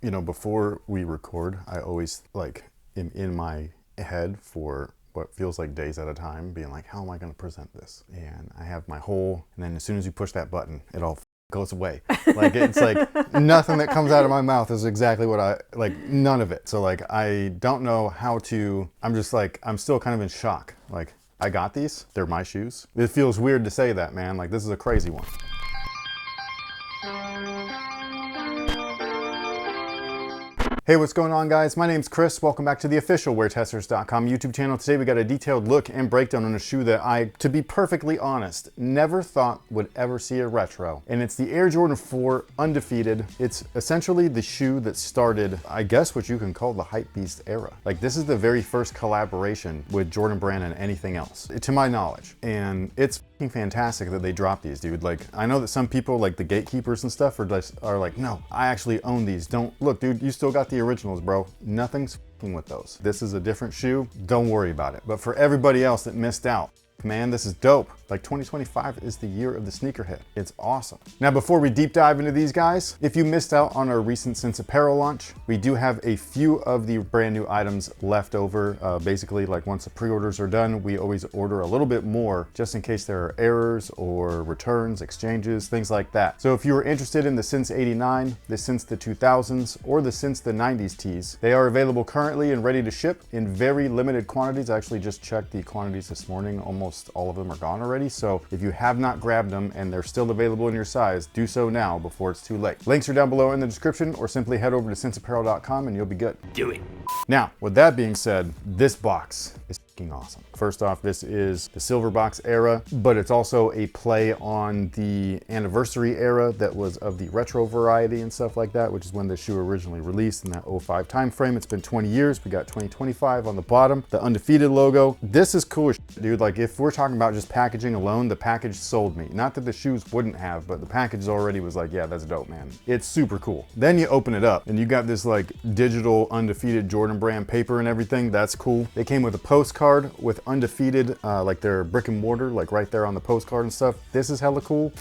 You know, before we record, I always like am in my head for what feels like days at a time, being like, how am I going to present this? And I have my whole, and then as soon as you push that button, it all goes away. Like, it's like nothing that comes out of my mouth is exactly what I, like, none of it. So like, I don't know how to, I'm just like, I'm still kind of in shock. Like, I got these, they're my shoes. It feels weird to say that, man. Like, this is a crazy one. Hey, what's going on, guys? My name's Chris. Welcome back to the official WearTesters.com YouTube channel. Today we got a detailed look and breakdown on a shoe that I, to be perfectly honest, never thought would ever see a retro. And it's the Air Jordan 4 Undefeated. It's essentially the shoe that started, I guess, what you can call the hypebeast era. Like, this is the very first collaboration with Jordan Brand and anything else, to my knowledge. And it's fantastic that they dropped these, dude. Like, I know that some people, like the gatekeepers and stuff, are like, no, I actually own these. Don't look, dude, you still got the originals, bro. Nothing's with those. This is a different shoe. Don't worry about it. But for everybody else that missed out, man, this is dope. Like, 2025 is the year of the sneakerhead. It's awesome. Now, before we deep dive into these guys, if you missed out on our recent Sense Apparel launch, we do have a few of the brand new items left over. Basically, like, once the pre-orders are done, we always order a little bit more just in case there are errors or returns, exchanges, things like that. So if you are interested in the Since 89, the Since the 2000s, or the Since the 90s tees, they are available currently and ready to ship in very limited quantities. I actually just checked the quantities this morning. Almost all of them are gone already. So if you have not grabbed them and they're still available in your size, do so now before it's too late. Links are down below in the description, or simply head over to senseapparel.com and you'll be good. Do it. Now, with that being said, this box is awesome. First off, this is the silver box era, but it's also a play on the anniversary era that was of the retro variety and stuff like that, which is when the shoe originally released in that 05 time frame. It's been 20 years. We got 2025 on the bottom, the Undefeated logo. This is cool as shit, dude. Like, if we're talking about just packaging alone, the package sold me. Not that the shoes wouldn't have, but the package already was like, yeah, that's dope, man. It's super cool. Then you open it up and you got this like digital Undefeated Jordan Brand paper and everything. That's cool. They came with a postcard with Undefeated, like their brick and mortar, like right there on the postcard and stuff. This is hella cool.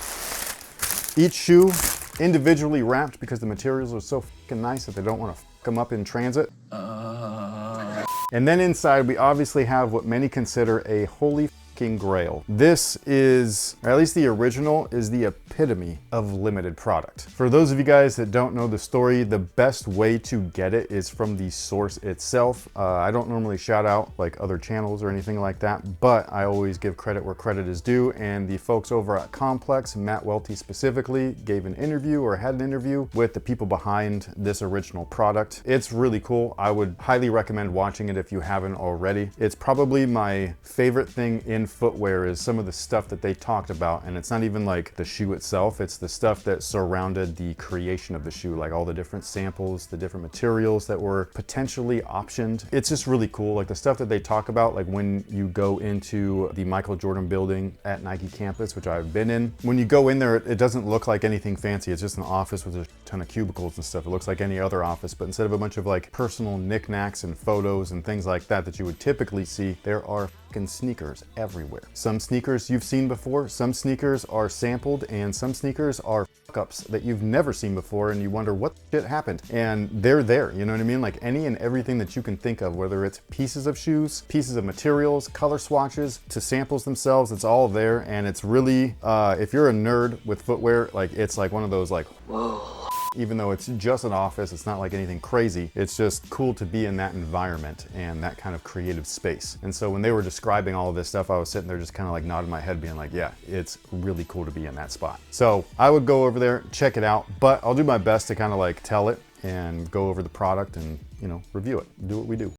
Each shoe individually wrapped because the materials are so fucking nice that they don't want to fuck them up in transit. And then inside, we obviously have what many consider a holy grail. This is, or at least the original, is the epitome of limited product. For those of you guys that don't know the story, the best way to get it is from the source itself. I don't normally shout out like other channels or anything like that, but I always give credit where credit is due. And the folks over at Complex, Matt Welty specifically, gave an interview or had an interview with the people behind this original product. It's really cool. I would highly recommend watching it if you haven't already. It's probably my favorite thing in footwear is some of the stuff that they talked about, and it's not even like the shoe itself, it's the stuff that surrounded the creation of the shoe, like all the different samples, the different materials that were potentially optioned. It's just really cool, like the stuff that they talk about, like when you go into the Michael Jordan building at Nike campus, which I've been in. When you go in there, it doesn't look like anything fancy. It's just an office with a ton of cubicles and stuff. It looks like any other office, but instead of a bunch of like personal knickknacks and photos and things like that that you would typically see, there are sneakers everywhere. Some sneakers you've seen before, some sneakers are sampled, and some sneakers are fuck-ups that you've never seen before and you wonder what shit happened. And they're there, you know what I mean? Like any and everything that you can think of, whether it's pieces of shoes, pieces of materials, color swatches, to samples themselves, it's all there. And it's really, if you're a nerd with footwear, like it's like one of those like, whoa. Even though it's just an office, it's not like anything crazy. It's just cool to be in that environment and that kind of creative space. And so when they were describing all of this stuff, I was sitting there just kind of like nodding my head being like, yeah, it's really cool to be in that spot. So I would go over there, check it out, but I'll do my best to kind of like tell it and go over the product and, you know, review it, do what we do.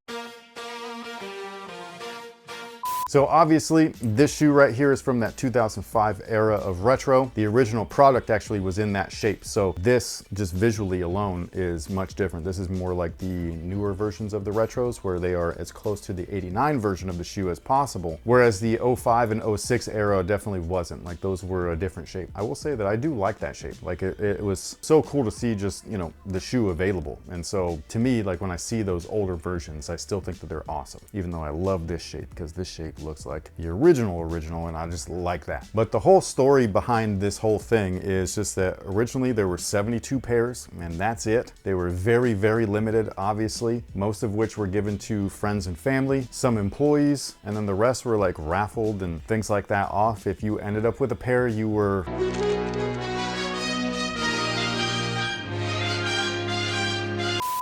So obviously this shoe right here is from that 2005 era of retro. The original product actually was in that shape. So this just visually alone is much different. This is more like the newer versions of the retros where they are as close to the 89 version of the shoe as possible. Whereas the 05 and 06 era definitely wasn't. Like those were a different shape. I will say that I do like that shape. Like it was so cool to see just, you know, the shoe available. And so to me, like when I see those older versions, I still think that they're awesome. Even though I love this shape because this shape looks like the original, and I just like that. But the whole story behind this whole thing is just that originally there were 72 pairs, and that's it. They were very, very limited, obviously, most of which were given to friends and family, some employees, and then the rest were like raffled and things like that off. If you ended up with a pair, you were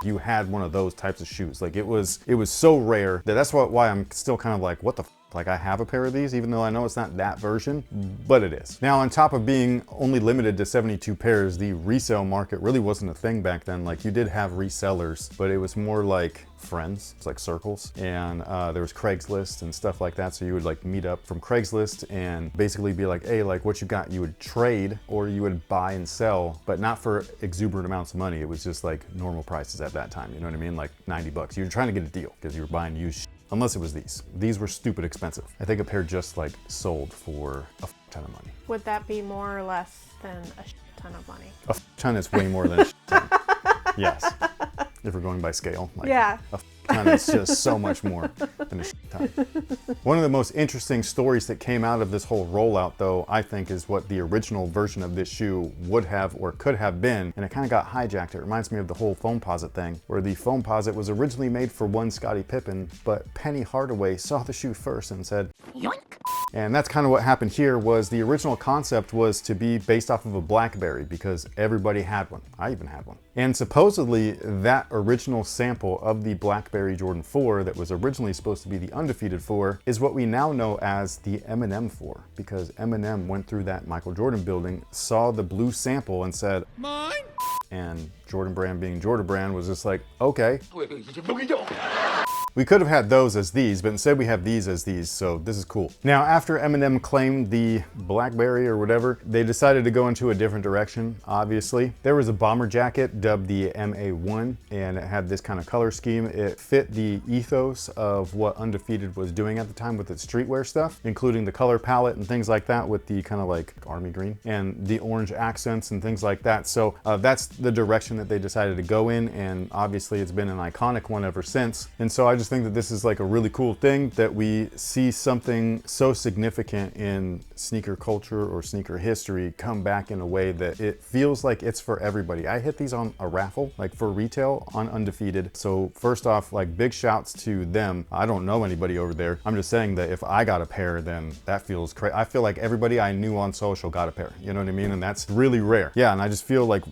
you had one of those types of shoes. Like it was so rare that that's why I'm still kind of like, what the f? Like I have a pair of these, even though I know it's not that version, but it is. Now, on top of being only limited to 72 pairs, the resale market really wasn't a thing back then. Like you did have resellers, but it was more like friends. It's like circles. And there was Craigslist and stuff like that. So you would like meet up from Craigslist and basically be like, hey, like what you got, you would trade or you would buy and sell, but not for exuberant amounts of money. It was just like normal prices at that time. You know what I mean? Like 90 bucks. You're trying to get a deal because you were buying used shit. Unless it was these. These were stupid expensive. I think a pair just like sold for a ton of money. Would that be more or less than a ton of money? A ton is way more than a ton. Yes. If we're going by scale. Like yeah. A ton is just so much more than a ton. One of the most interesting stories that came out of this whole rollout, though, I think is what the original version of this shoe would have or could have been, and it kind of got hijacked. It reminds me of the whole Foamposite thing, where the Foamposite was originally made for one Scottie Pippen, but Penny Hardaway saw the shoe first and said, yoink. And that's kind of what happened here. Was the original concept was to be based off of a BlackBerry because everybody had one. I even had one. And supposedly that original sample of the BlackBerry Jordan 4 that was originally supposed to be the Undefeated 4 is what we now know as the Eminem 4, because Eminem went through that Michael Jordan building, saw the blue sample and said, mine. And Jordan Brand, being Jordan Brand, was just like, okay. We could have had those as these, but instead we have these as these, so this is cool. Now, after Eminem claimed the BlackBerry or whatever, they decided to go into a different direction, obviously. There was a bomber jacket dubbed the MA1, and it had this kind of color scheme. It fit the ethos of what Undefeated was doing at the time with its streetwear stuff, including the color palette and things like that with the kind of like army green and the orange accents and things like that. So that's the direction that they decided to go in, and obviously it's been an iconic one ever since. And so I just think that this is like a really cool thing that we see something so significant in sneaker culture or sneaker history come back in a way that it feels like it's for everybody. I hit these on a raffle, like for retail on Undefeated. So first off, like big shouts to them. I don't know anybody over there. I'm just saying that if I got a pair, then that feels crazy. I feel like everybody I knew on social got a pair, you know what I mean? And that's really rare. Yeah, and I just feel like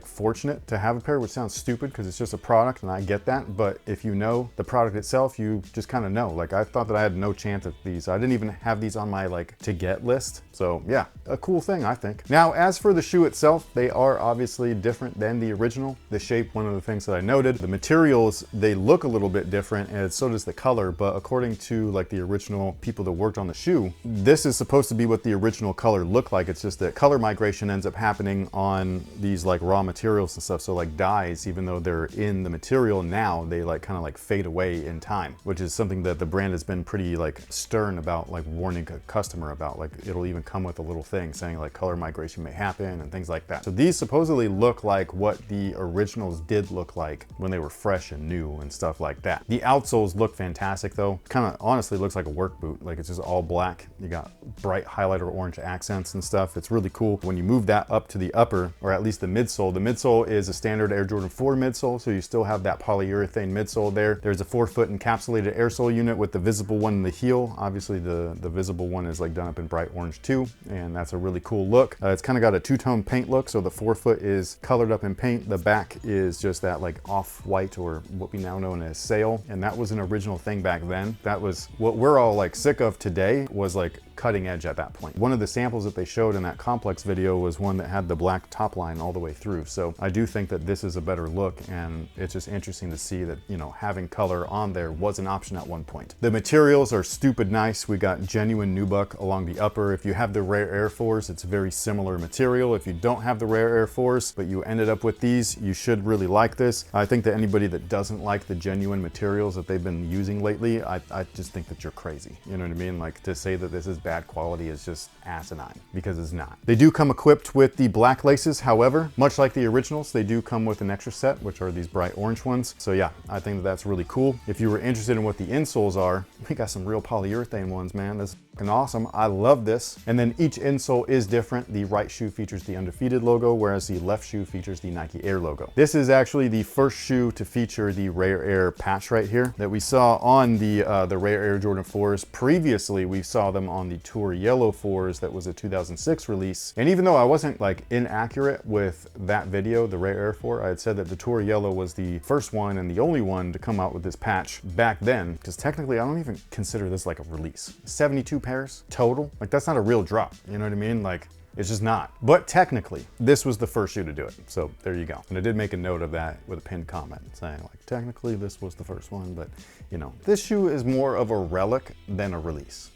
fortunate to have a pair, which sounds stupid because it's just a product and I get that. But if you know the product itself, you just kind of know. Like I thought that I had no chance at these. I didn't even have these on my like to get list. So yeah, a cool thing, I think. Now, as for the shoe itself, they are obviously different than the original. The shape, one of the things that I noted. The materials, they look a little bit different, and so does the color, but according to like the original people that worked on the shoe, this is supposed to be what the original color looked like. It's just that color migration ends up happening on these like raw materials and stuff. So like dyes, even though they're in the material now, they like kind of like fade away in time, which is something that the brand has been pretty like stern about, like warning a customer about. Like it'll even come with a little thing saying like color migration may happen and things like that. So these supposedly look like what the originals did look like when they were fresh and new and stuff like that. The outsoles look fantastic though. Kind of honestly looks like a work boot. Like it's just all black. You got bright highlighter orange accents and stuff. It's really cool. When you move that up to the upper, or at least the midsole is a standard Air Jordan 4 midsole. So you still have that polyurethane midsole there. There's a 4-foot encapsulated airsole unit with the visible one in the heel. Obviously the visible one is like done up in bright orange too, and that's a really cool look. It's kind of got a two-tone paint look. So the 4-foot is colored up in paint. The back is just that like off-white, or what we now know as sail. And that was an original thing back then. That was what we're all like sick of today, was like cutting edge at that point. One of the samples that they showed in that complex video was one that had the black top line all the way through. So I do think that this is a better look, and it's just interesting to see that, you know, having color on there was an option at one point. The materials are stupid nice. We got genuine nubuck along the upper. If you have the Rare Air Force, it's very similar material. If you don't have the Rare Air Force, but you ended up with these, you should really like this. I think that anybody that doesn't like the genuine materials that they've been using lately, I just think that you're crazy. You know what I mean? Like, to say that this is bad quality is just asinine, because it's not. They do come equipped with the black laces. However, much like the originals, they do come with an extra set, which are these bright orange ones. So yeah, I think that that's really cool. cool. If you were interested in what the insoles are, we got some real polyurethane ones, man. That's fucking awesome. I love this. And then each insole is different. The right shoe features the Undefeated logo, whereas the left shoe features the Nike Air logo. This is actually the first shoe to feature the Rare Air patch right here that we saw on the Rare Air Jordan 4s. Previously, we saw them on the Tour Yellow 4s that was a 2006 release. And even though I wasn't like inaccurate with that video, the Rare Air 4, I had said that the Tour Yellow was the first one and the only one to come out with this patch back then, because technically I don't even consider this like a release. 72 pairs total, like that's not a real drop, you know what I mean? Like, it's just not. But technically, this was the first shoe to do it. So there you go. And I did make a note of that with a pinned comment saying like, technically this was the first one, but you know, this shoe is more of a relic than a release.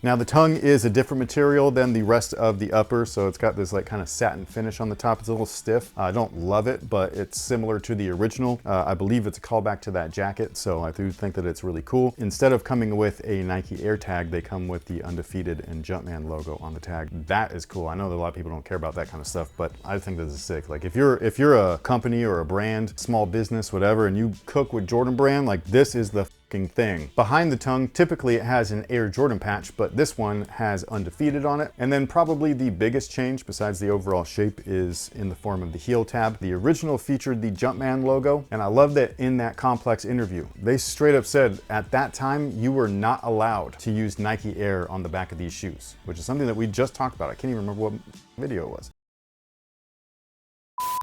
Now the tongue is a different material than the rest of the upper, so it's got this like kind of satin finish on the top. It's a little stiff. I don't love it, but it's similar to the original. I believe it's a callback to that jacket, so I do think that it's really cool. Instead of coming with a Nike Air tag, they come with the Undefeated and Jumpman logo on the tag. That is cool. I know that a lot of people don't care about that kind of stuff, but I think this is sick. Like if you're a company or a brand, small business, whatever, and you cook with Jordan Brand, like this is the thing. Behind the tongue, typically it has an Air Jordan patch, but this one has Undefeated on it. And then probably the biggest change besides the overall shape is in the form of the heel tab. The original featured the Jumpman logo, and I love that in that Complex interview, they straight up said at that time you were not allowed to use Nike Air on the back of these shoes, which is something that we just talked about. I can't even remember what video it was.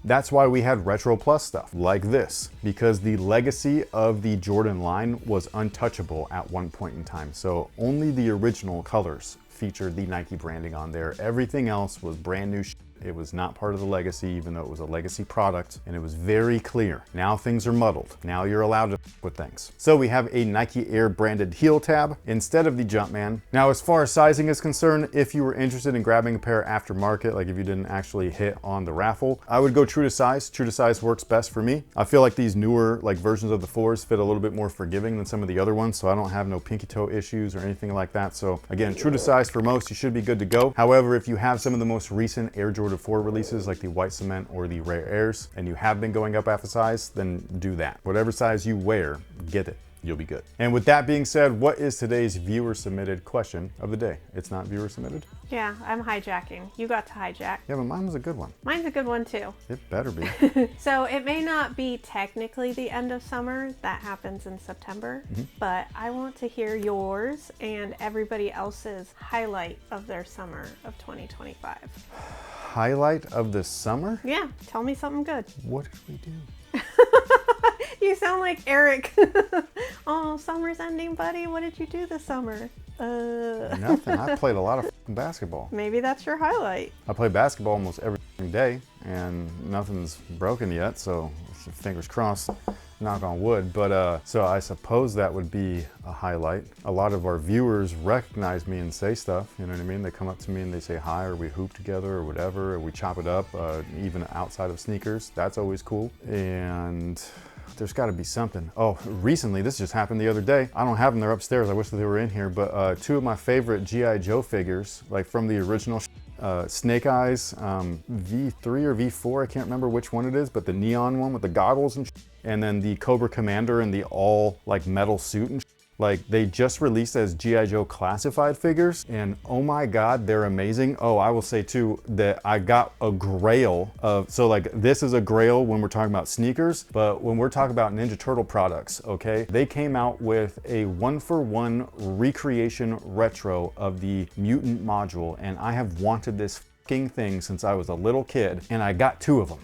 That's why we had Retro Plus stuff like this, because the legacy of the Jordan line was untouchable at one point in time. So only the original colors featured the Nike branding on there. Everything else was brand new shit. It was not part of the legacy, even though it was a legacy product, and it was very clear. Now things are muddled. Now you're allowed to f with things. So we have a Nike Air branded heel tab instead of the Jumpman. Now, as far as sizing is concerned, if you were interested in grabbing a pair aftermarket, like if you didn't actually hit on the raffle, I would go true to size. True to size works best for me. I feel like these newer like versions of the 4s fit a little bit more forgiving than some of the other ones, so I don't have no pinky toe issues or anything like that. So again, true to size for most, you should be good to go. However, if you have some of the most recent Air Jordan 4 releases like the White Cement or the Rare Airs, and you have been going up half a size, then do that. Whatever size you wear, get it. You'll be good. And with that being said, what is today's viewer submitted question of the day? It's not viewer submitted? Yeah, I'm hijacking. You got to hijack. Yeah, but mine was a good one. Mine's a good one too. It better be. So it may not be technically the end of summer. That happens in September. But I want to hear yours and everybody else's highlight of their summer of 2025. Highlight of the summer? Yeah, tell me something good. What did we do? You sound like Eric. Oh, summer's ending, buddy. What did you do this summer? Nothing. I played a lot of basketball. Maybe that's your highlight. I play basketball almost every day, and nothing's broken yet, so fingers crossed, knock on wood. But so I suppose that would be a highlight. A lot of our viewers recognize me and say stuff, you know what I mean? They come up to me and they say hi, or we hoop together or whatever, or we chop it up, even outside of sneakers. That's always cool. And there's got to be something. Oh, recently, this just happened the other day. I don't have them, they're upstairs. I wish that they were in here, but two of my favorite G.I. Joe figures, like from the original Snake Eyes, V3 or V4, I can't remember which one it is, but the neon one with the goggles and and then the Cobra Commander in the all like metal suit and like they just released as G.I. Joe classified figures, and oh my god, they're amazing. Oh, I will say too that I got a grail of, so like this is a grail when we're talking about sneakers, but when we're talking about Ninja Turtle products, okay, they came out with a 1-for-1 recreation retro of the Mutant module, and I have wanted this fucking thing since I was a little kid, and I got 2 of them.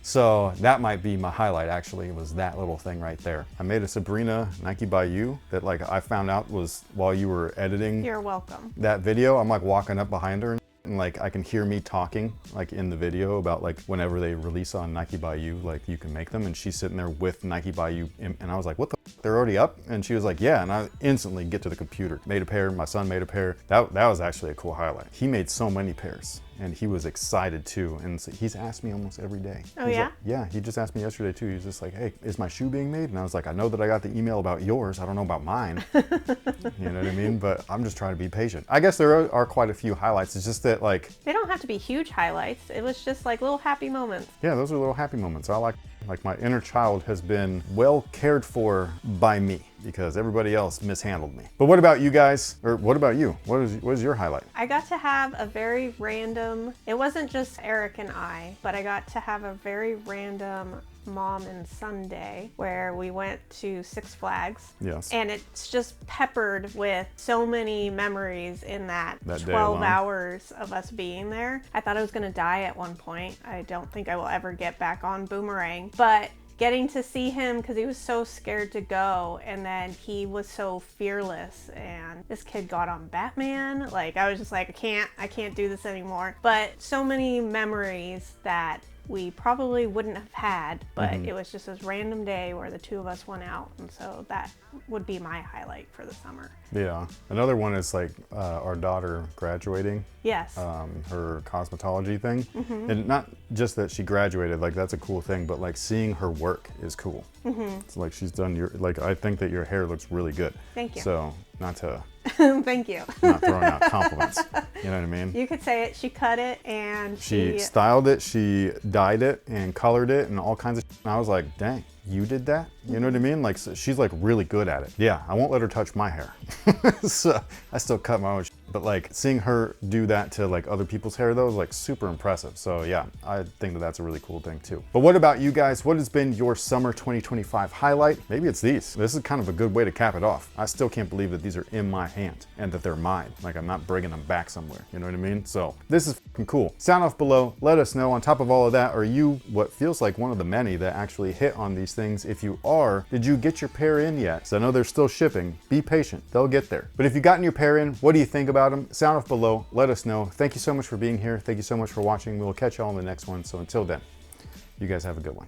So that might be my highlight, actually, was that little thing right there. I made a Sabrina Nike by You that like I found out was while you were editing. You're welcome. That video. I'm like walking up behind her and like I can hear me talking like in the video about like whenever they release on Nike by You, like you can make them, and she's sitting there with Nike by You, and I was like, what the f, they're already up? And she was like, yeah, and I instantly get to the computer. Made a pair, my son made a pair. That was actually a cool highlight. He made so many pairs. and he was excited too. And so he's asked me almost every day. Oh, He's yeah? like, yeah, he just asked me yesterday too. He's just like, hey, is my shoe being made? And I was like, I know that I got the email about yours. I don't know about mine. You know what I mean? But I'm just trying to be patient. I guess there are quite a few highlights. It's just that, like, They don't have to be huge highlights. It was just like little happy moments. yeah, those are little happy moments. I like my inner child has been well cared for by me because everybody else mishandled me. But what about you guys? Or what about you? What is your highlight? I got to have a very random, it wasn't just Eric and I, but I got to have a very random mom and son day where we went to Six Flags. Yes. And it's just peppered with so many memories in that That day 12 alone. hours of us being there. I thought I was going to die at one point. I don't think I will ever get back on Boomerang, but getting to see him because he was so scared to go, and then he was so fearless, and this kid got on Batman. Like, I was just like, I can't do this anymore. But so many memories that we probably wouldn't have had, but it was just this random day where the two of us went out, and so that would be my highlight for the summer. Yeah. Another one is like our daughter graduating. Yes. Her cosmetology thing. And not just that she graduated, like that's a cool thing, but like seeing her work is cool. It's like she's done like, I think that your hair looks really good. Thank you. So not to, Thank you. not throwing out compliments. You know what I mean? You could say it. She cut it and She styled it, she dyed it and colored it and all kinds of shit. And I was like, dang, you did that? You know what I mean? Like, so she's like really good at it. Yeah, I won't let her touch my hair. So I still cut my own shit. But like seeing her do that to like other people's hair though is like super impressive. So yeah, I think that that's a really cool thing too. But what about you guys? What has been your summer 2025 highlight? Maybe it's these. This is kind of a good way to cap it off. I still can't believe that these are in my hand and that they're mine. Like I'm not bringing them back somewhere. You know what I mean? So this is fucking cool. Sound off below. Let us know. On top of all of that, are you what feels like one of the many that actually hit on these things? If you are, did you get your pair in yet? So I know they're still shipping. Be patient. They'll get there. But if you've gotten your pair in, what do you think about them? Sound off below. Let us know. Thank you so much for being here. Thank you so much for watching. We will catch you all in the next one. So until then, you guys have a good one.